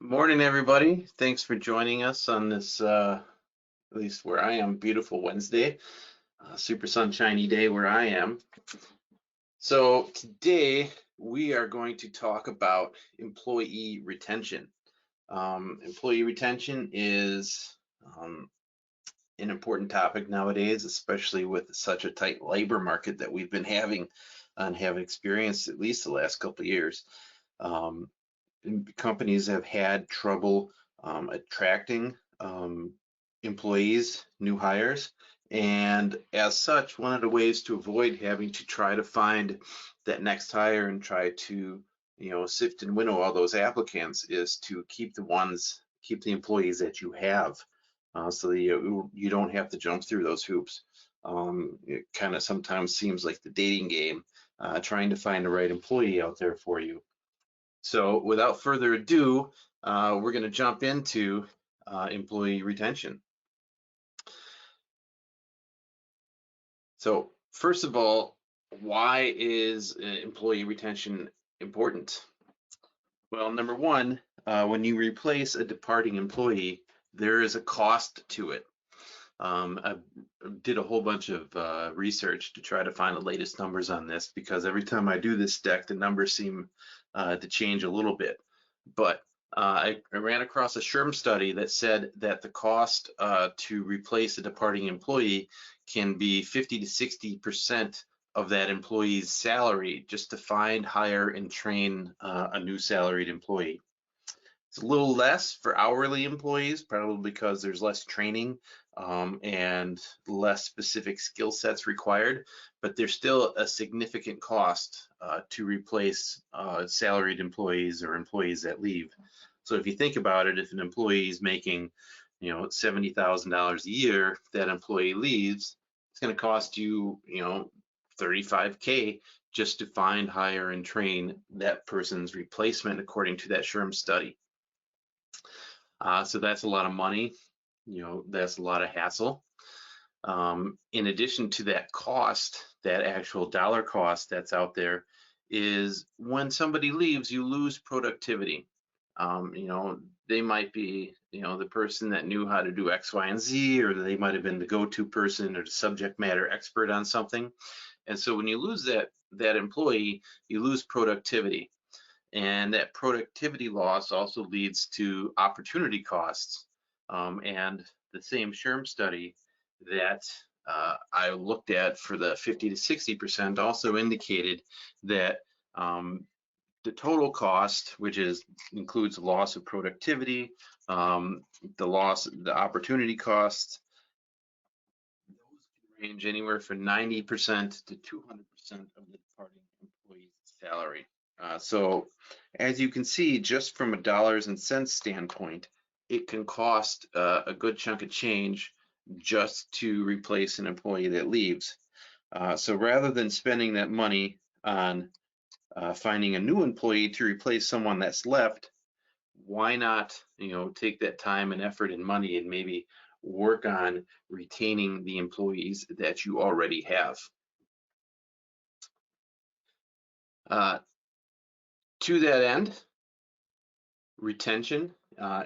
Morning, everybody. Thanks for joining us on this, at least where I am, beautiful Wednesday, super sunshiny day where I am. So today we are going to talk about employee retention. Employee retention is an important topic nowadays, especially with such a tight labor market that we've been having and have experienced at least the last couple of years. Um, Companies have had trouble attracting employees, new hires, and as such, one of the ways to avoid having to try to find that next hire and try to, sift and winnow all those applicants is to keep keep the employees that you have, so that you don't have to jump through those hoops. It kind of sometimes seems like the dating game, trying to find the right employee out there for you. So without further ado, we're going to jump into employee retention. So first of all, why is employee retention important? Well, number one, when you replace a departing employee, there is a cost to it. I did a whole bunch of research to try to find the latest numbers on this because every time I do this deck, the numbers seem to change a little bit. But I ran across a SHRM study that said that the cost to replace a departing employee can be 50 to 60% of that employee's salary just to find, hire, and train a new salaried employee. It's a little less for hourly employees, probably because there's less training and less specific skill sets required, but there's still a significant cost to replace salaried employees or employees that leave. So if you think about it, if an employee is making, $70,000 a year, that employee leaves, it's going to cost you, 35K just to find, hire, and train that person's replacement according to that SHRM study. So that's a lot of money, that's a lot of hassle. In addition to that cost, that actual dollar cost that's out there, is when somebody leaves, you lose productivity. They might be, the person that knew how to do X, Y, and Z, or they might have been the go-to person or the subject matter expert on something. And so when you lose that employee, you lose productivity. And that productivity loss also leads to opportunity costs. And the same SHRM study that I looked at for the 50 to 60% also indicated that the total cost, which includes the loss of productivity, the opportunity costs, those can range anywhere from 90% to 200% of the departing employee's salary. So as you can see, just from a dollars and cents standpoint, it can cost a good chunk of change just to replace an employee that leaves. So rather than spending that money on finding a new employee to replace someone that's left, why not, take that time and effort and money and maybe work on retaining the employees that you already have. To that end, retention,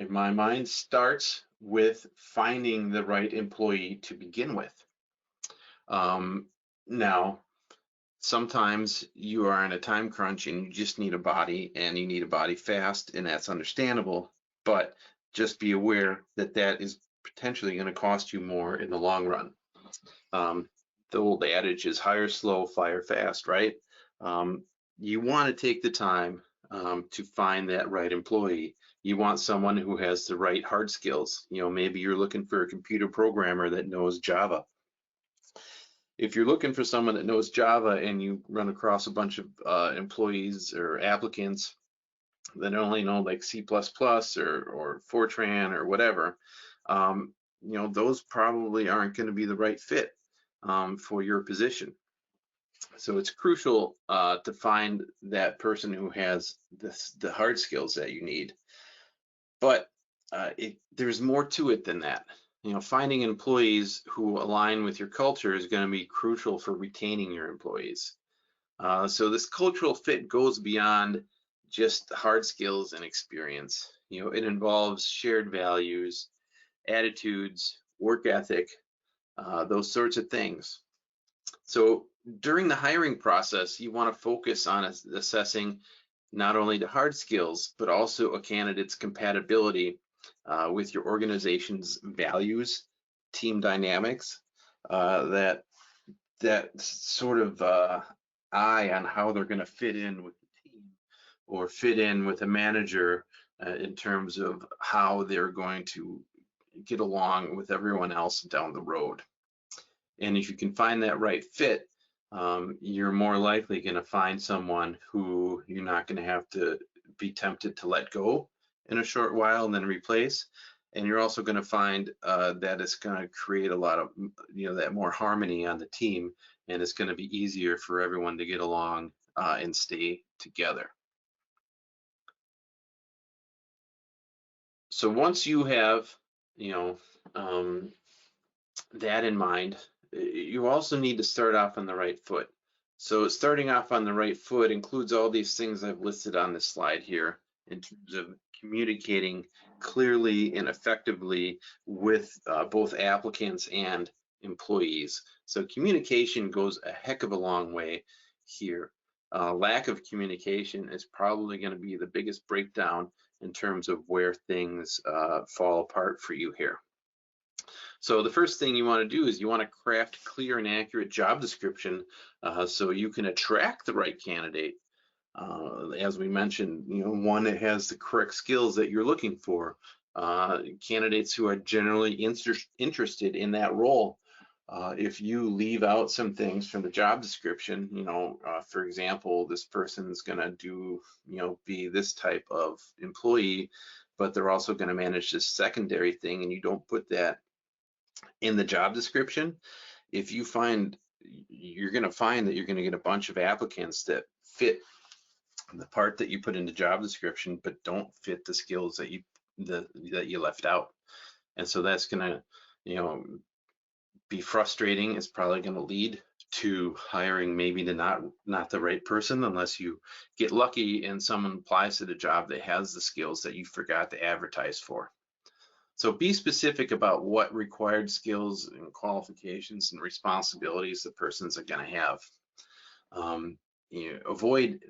in my mind, starts with finding the right employee to begin with. Now, sometimes you are in a time crunch and you just need a body and you need a body fast, and that's understandable, but just be aware that that is potentially going to cost you more in the long run. The old adage is hire slow, fire fast, right? You want to take the time to find that right employee. You want someone who has the right hard skills. Maybe you're looking for a computer programmer that knows Java. If you're looking for someone that knows Java and you run across a bunch of employees or applicants that only know like C++ or Fortran or whatever, those probably aren't going to be the right fit for your position. So it's crucial to find that person who has the hard skills that you need. But there's more to it than that. Finding employees who align with your culture is going to be crucial for retaining your employees. So this cultural fit goes beyond just hard skills and experience. It involves shared values, attitudes, work ethic, those sorts of things. So during the hiring process, you want to focus on assessing not only the hard skills, but also a candidate's compatibility with your organization's values, team dynamics, that sort of eye on how they're going to fit in with the team or fit in with a manager in terms of how they're going to get along with everyone else down the road. And if you can find that right fit, you're more likely going to find someone who you're not going to have to be tempted to let go in a short while and then replace. And you're also going to find that it's going to create a lot of, that more harmony on the team, and it's going to be easier for everyone to get along and stay together. So once you have, that in mind, you also need to start off on the right foot. So starting off on the right foot includes all these things I've listed on this slide here in terms of communicating clearly and effectively with both applicants and employees. So communication goes a heck of a long way here. Lack of communication is probably going to be the biggest breakdown in terms of where things fall apart for you here. So the first thing you want to do is you want to craft clear and accurate job description so you can attract the right candidate. As we mentioned, one that has the correct skills that you're looking for. Candidates who are generally interested in that role. If you leave out some things from the job description, for example, this person's going to do, be this type of employee, but they're also going to manage this secondary thing, and you don't put that in the job description, you're going to find that you're going to get a bunch of applicants that fit the part that you put in the job description, but don't fit the skills that you left out. And so that's going to, be frustrating. It's probably going to lead to hiring maybe not the right person unless you get lucky and someone applies to the job that has the skills that you forgot to advertise for. So be specific about what required skills and qualifications and responsibilities the person's going to have. Avoid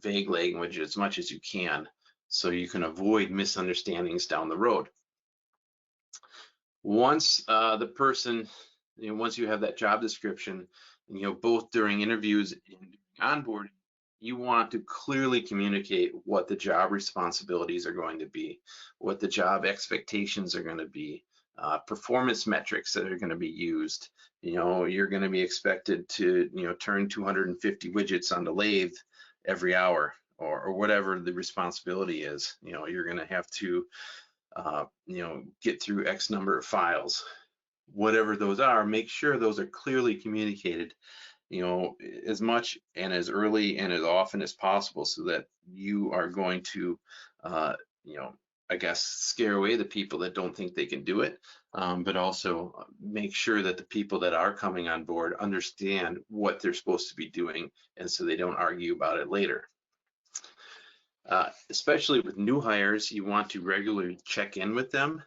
vague language as much as you can so you can avoid misunderstandings down the road. Once once you have that job description, both during interviews and onboarding, you want to clearly communicate what the job responsibilities are going to be, what the job expectations are going to be, performance metrics that are going to be used. You're going to be expected to, turn 250 widgets on the lathe every hour, or whatever the responsibility is. You're going to have to, get through X number of files. Whatever those are, make sure those are clearly communicated, as much and as early and as often as possible, so that you are going to, I guess, scare away the people that don't think they can do it, but also make sure that the people that are coming on board understand what they're supposed to be doing, and so they don't argue about it later. Especially with new hires, you want to regularly check in with them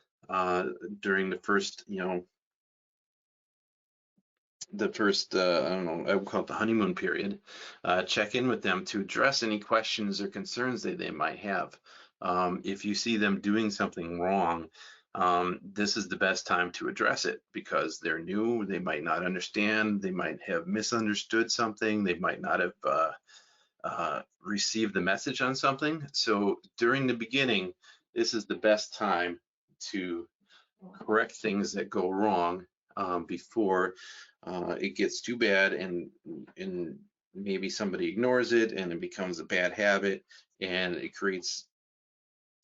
during the first, I don't know, I would call it the honeymoon period. Check in with them to address any questions or concerns that they might have. If you see them doing something wrong, this is the best time to address it, because they're new, they might not understand, they might have misunderstood something, they might not have received the message on something. So during the beginning, this is the best time to correct things that go wrong before it gets too bad and maybe somebody ignores it and it becomes a bad habit and it creates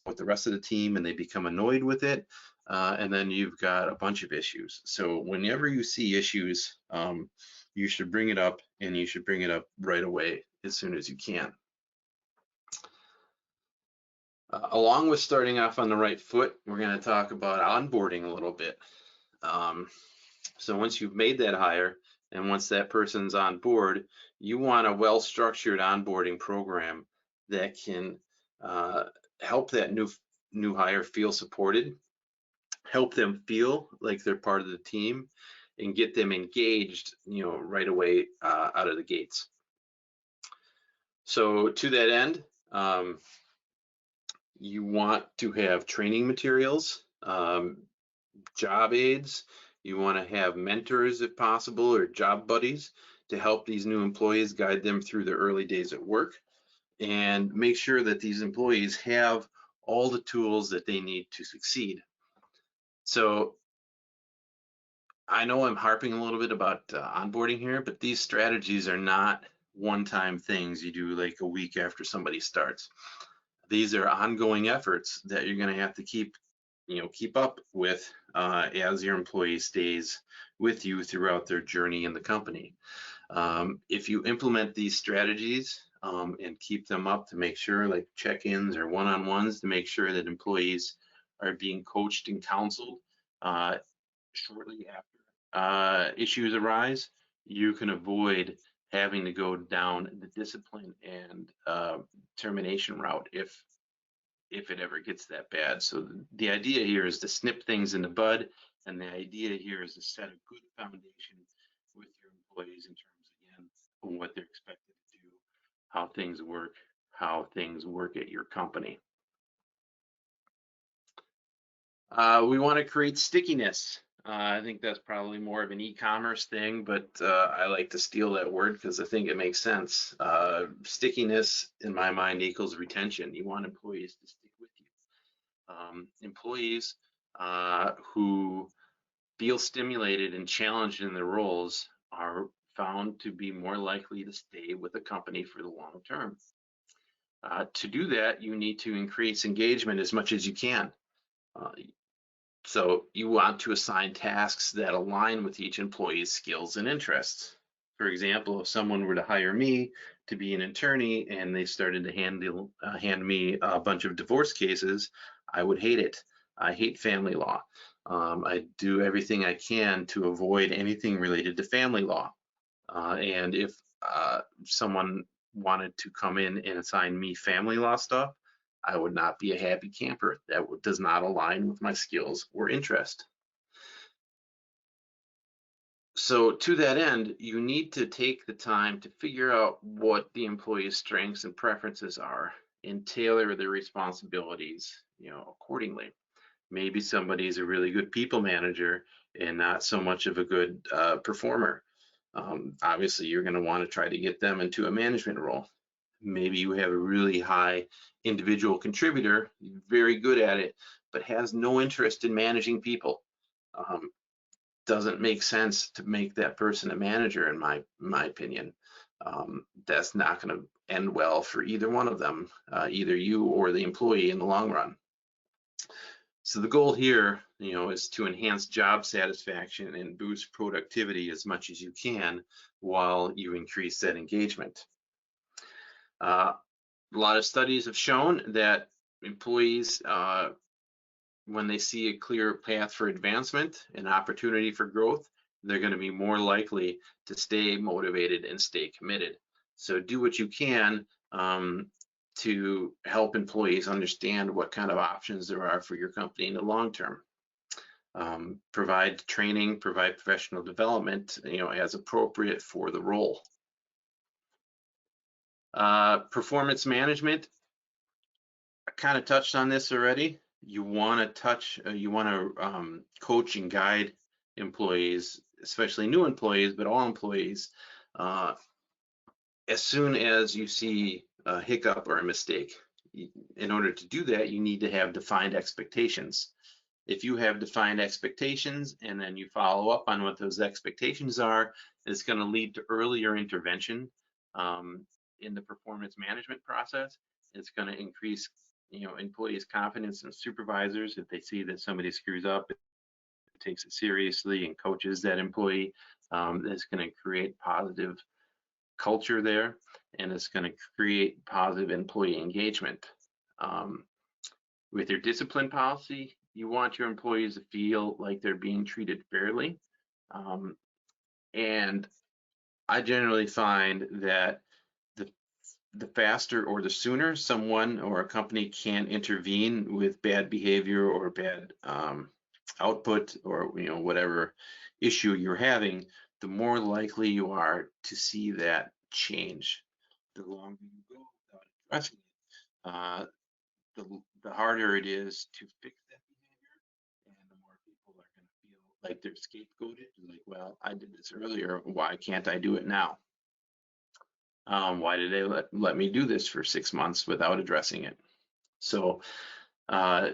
with the rest of the team and they become annoyed with it, and then you've got a bunch of issues. So whenever you see issues, you should bring it up, and you should bring it up right away as soon as you can. Along with starting off on the right foot, we're going to talk about onboarding a little bit. So once you've made that hire and once that person's on board, you want a well-structured onboarding program that can help that new hire feel supported, help them feel like they're part of the team, and get them engaged, right away out of the gates. So to that end, you want to have training materials, job aids. You want to have mentors if possible, or job buddies, to help these new employees, guide them through the early days at work, and make sure that these employees have all the tools that they need to succeed. So I know I'm harping a little bit about onboarding here, but these strategies are not one-time things you do like a week after somebody starts. These are ongoing efforts that you're going to have to keep up with as your employee stays with you throughout their journey in the company. If you implement these strategies and keep them up to make sure, like check-ins or one-on-ones, to make sure that employees are being coached and counseled shortly after issues arise, you can avoid having to go down the discipline and termination route if it ever gets that bad. So the idea here is to snip things in the bud, and the idea here is to set a good foundation with your employees in terms, again, of what they're expected to do, how things work at your company. We want to create stickiness. I think that's probably more of an e-commerce thing, but I like to steal that word because I think it makes sense. Stickiness, in my mind, equals retention. You want employees to stick with you. Employees who feel stimulated and challenged in their roles are found to be more likely to stay with the company for the long term. To do that, you need to increase engagement as much as you can. So you want to assign tasks that align with each employee's skills and interests. For example, if someone were to hire me to be an attorney and they started to hand me a bunch of divorce cases, I would hate it. I hate family law. I do everything I can to avoid anything related to family law. And if someone wanted to come in and assign me family law stuff, I would not be a happy camper. That does not align with my skills or interest. So to that end, you need to take the time to figure out what the employee's strengths and preferences are and tailor their responsibilities, accordingly. Maybe somebody's a really good people manager and not so much of a good performer. Obviously, you're going to want to try to get them into a management role. Maybe you have a really high individual contributor, very good at it, but has no interest in managing people. Doesn't make sense to make that person a manager, in my opinion. That's not going to end well for either one of them, either you or the employee in the long run. So the goal here, is to enhance job satisfaction and boost productivity as much as you can while you increase that engagement. A lot of studies have shown that employees, when they see a clear path for advancement and opportunity for growth, they're going to be more likely to stay motivated and stay committed. So do what you can to help employees understand what kind of options there are for your company in the long term. Provide training, provide professional development, as appropriate for the role. Performance management, I kind of touched on this already. You want to coach and guide employees, especially new employees, but all employees, as soon as you see a hiccup or a mistake. In order to do that, you need to have defined expectations. If you have defined expectations and then you follow up on what those expectations are, it's going to lead to earlier intervention in the performance management process. It's going to increase employees' confidence in supervisors. If they see that somebody screws up, it takes it seriously and coaches that employee. It's going to create positive culture there, and it's going to create positive employee engagement. With your discipline policy, you want your employees to feel like they're being treated fairly. And I generally find that the the faster or the sooner someone or a company can intervene with bad behavior or bad output, or whatever issue you're having, the more likely you are to see that change. The longer you go without addressing it, the harder it is to fix that behavior, and the more people are going to feel like they're scapegoated. Like, well, I did this earlier, why can't I do it now? Why did they let me do this for 6 months without addressing it? So uh,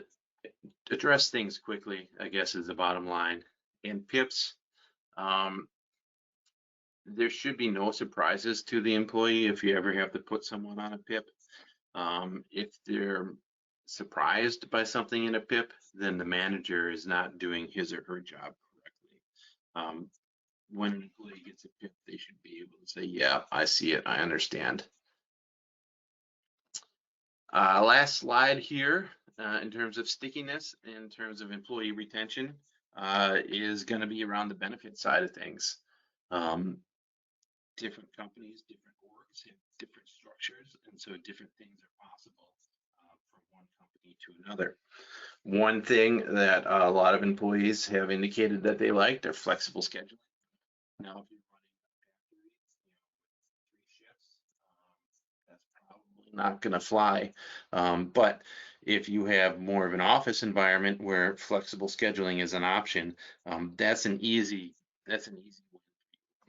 address things quickly, I guess, is the bottom line. And PIPs, um, there should be no surprises to the employee if you ever have to put someone on a PIP. If they're surprised by something in a PIP, then the manager is not doing his or her job correctly. When an employee gets a PIP, they should be able to say, yeah, I see it, I understand. Last slide here, in terms of stickiness, in terms of employee retention, is going to be around the benefit side of things. Different companies, different orgs have different structures, and so different things are possible from one company to another. One thing that a lot of employees have indicated that they liked are flexible scheduling. Now, if you're running a factory, with 3 shifts, that's probably not going to fly. But if you have more of an office environment where flexible scheduling is an option, that's an easy way.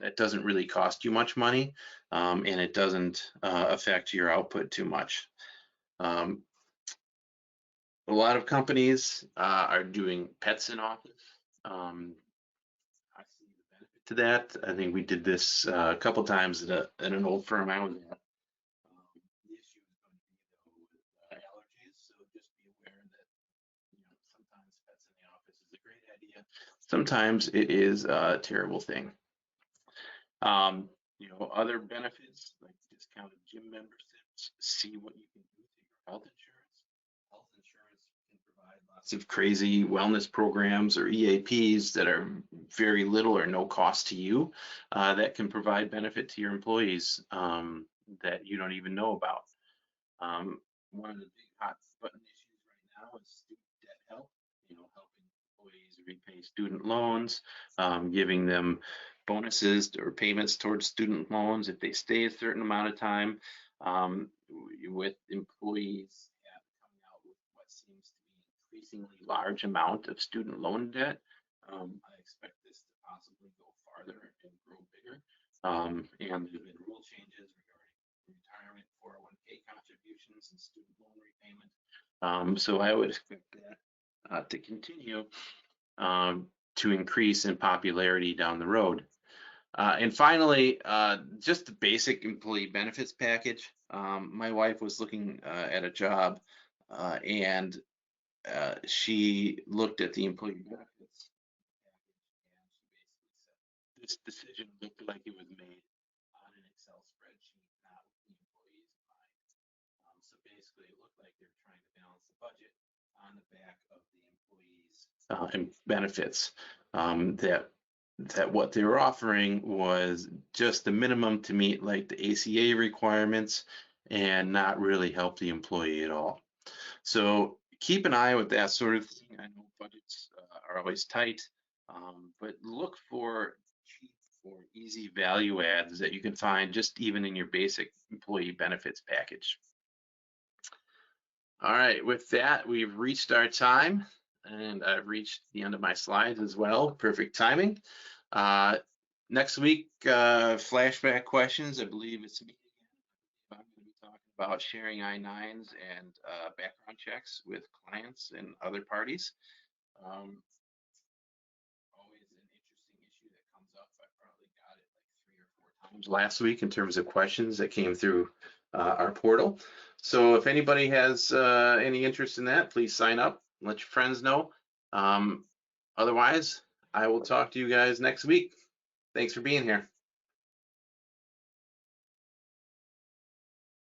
That doesn't really cost you much money, and it doesn't affect your output too much. Um, a lot of companies are doing pets in office. I see the benefit to that. I think we did this a couple times at an old firm I was at. The issue is going to be though with allergies, so just be aware that sometimes pets in the office is a great idea. Sometimes it is a terrible thing. Other benefits like discounted gym memberships, see what you can do with your health insurance. Health insurance can provide lots of crazy wellness programs or EAPs that are very little or no cost to you, that can provide benefit to your employees, that you don't even know about. One of the big hot button issues right now is student debt help, helping employees repay student loans, giving them bonuses or payments towards student loans if they stay a certain amount of time. With employees coming out with what seems to be an increasingly large amount of student loan debt, I expect this to possibly go farther and grow bigger. And there have been rule changes regarding retirement 401k contributions and student loan repayment. So I would expect that to continue, to increase in popularity down the road. And finally, just the basic employee benefits package. My wife was looking at a job, and she looked at the employee benefits package, and she basically said this decision looked like it was made on an Excel spreadsheet, not with the employees in mind. So basically, it looked like they're trying to balance the budget on the back of the employees' and benefits. That what they were offering was just the minimum to meet like the ACA requirements and not really help the employee at all. So keep an eye with that sort of thing. I know budgets are always tight, but look for cheap or easy value adds that you can find just even in your basic employee benefits package. All right, with that, we've reached our time, and I've reached the end of my slides as well. Perfect timing. Next week, flashback questions. I believe it's me again. I'm going to be talking about sharing I-9s and background checks with clients and other parties. Always an interesting issue that comes up. I probably got it like 3 or 4 times last week in terms of questions that came through our portal. So if anybody has any interest in that, please sign up, let your friends know. Otherwise, I will talk to you guys next week. Thanks for being here.